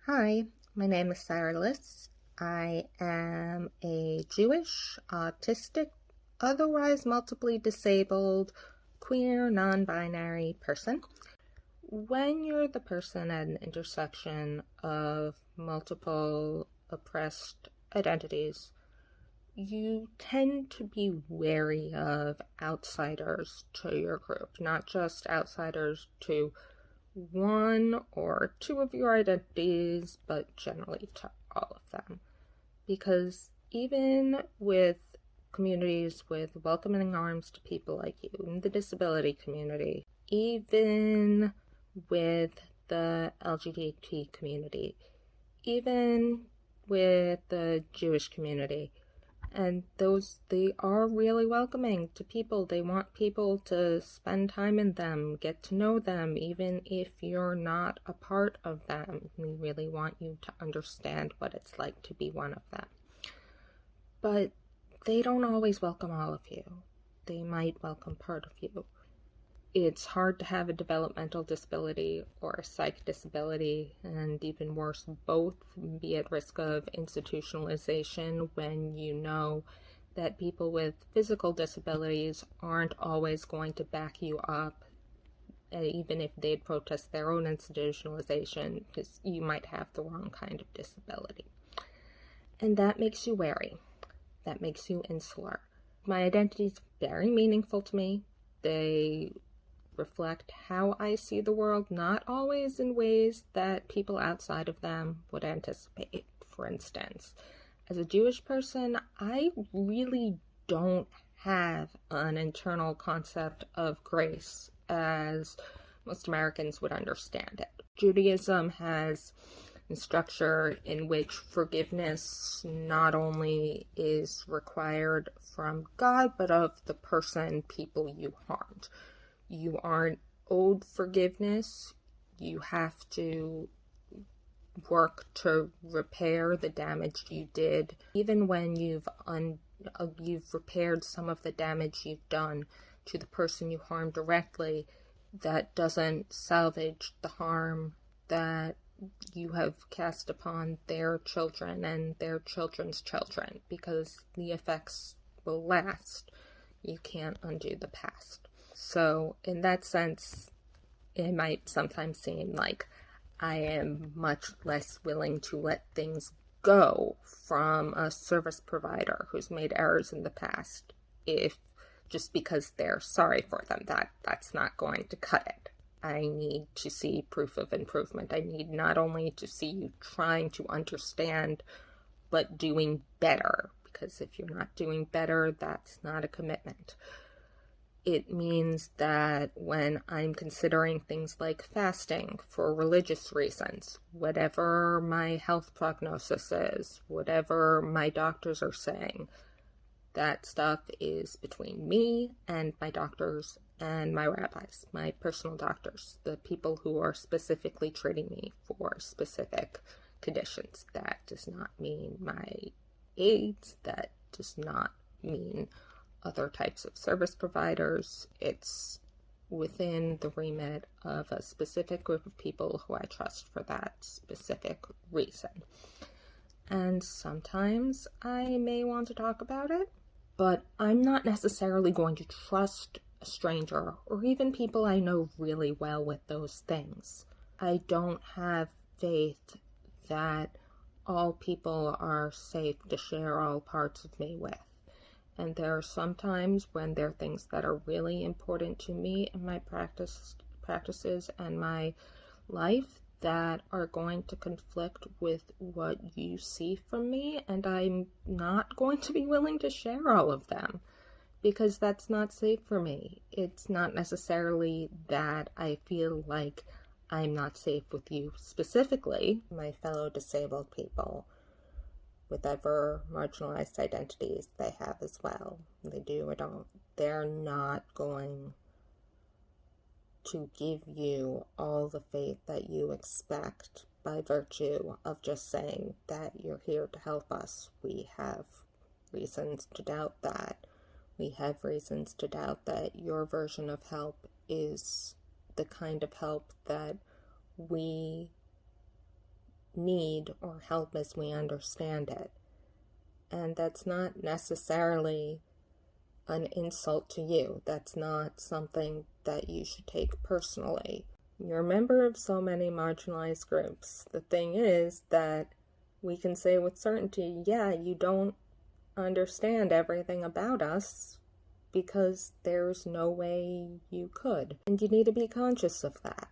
Hi, my name is Sara Liss. I am a Jewish, autistic, otherwise multiply disabled, queer, non-binary person. When you're the person at an intersection of multiple oppressed identities, you tend to be wary of outsiders to your group, not just outsiders to one or two of your identities, but generally to all of them. Because even with communities with welcoming arms to people like you, in the disability community, even with the LGBT community, even with the Jewish community, and they are really welcoming to people. They want people to spend time in them, get to know them, even if you're not a part of them. We really want you to understand what it's like to be one of them. But they don't always welcome all of you. They might welcome part of you. It's hard to have a developmental disability or a psych disability, and even worse, both be at risk of institutionalization when you know that people with physical disabilities aren't always going to back you up, even if they'd protest their own institutionalization, because you might have the wrong kind of disability. And that makes you wary. That makes you insular. My identity is very meaningful to me. They reflect how I see the world, not always in ways that people outside of them would anticipate. For instance, as a Jewish person, I really don't have an internal concept of grace as most Americans would understand it. Judaism has a structure in which forgiveness not only is required from God, but of the people you harmed. You aren't owed forgiveness. You have to work to repair the damage you did. Even when you've repaired some of the damage you've done to the person you harmed directly, that doesn't salvage the harm that you have cast upon their children and their children's children, because the effects will last. You can't undo the past. So in that sense, it might sometimes seem like I am much less willing to let things go from a service provider who's made errors in the past, if just because they're sorry for them. That's not going to cut it. I need to see proof of improvement. I need not only to see you trying to understand, but doing better. Because if you're not doing better, that's not a commitment. It means that when I'm considering things like fasting for religious reasons, whatever my health prognosis is, whatever my doctors are saying, that stuff is between me and my doctors and my rabbis, my personal doctors, the people who are specifically treating me for specific conditions. That does not mean my AIDS. That does not mean other types of service providers. It's within the remit of a specific group of people who I trust for that specific reason. And sometimes I may want to talk about it, but I'm not necessarily going to trust a stranger or even people I know really well with those things. I don't have faith that all people are safe to share all parts of me with. And there are some times when there are things that are really important to me in my practices and my life that are going to conflict with what you see from me, and I'm not going to be willing to share all of them because that's not safe for me. It's not necessarily that I feel like I'm not safe with you specifically, my fellow disabled people, whatever marginalized identities they have as well. They do or don't. They're not going to give you all the faith that you expect by virtue of just saying that you're here to help us. We have reasons to doubt that. We have reasons to doubt that your version of help is the kind of help that we need or help as we understand it. And that's not necessarily an insult to you. That's not something that you should take personally. You're a member of so many marginalized groups. The thing is that we can say with certainty, yeah, you don't understand everything about us because there's no way you could. And you need to be conscious of that.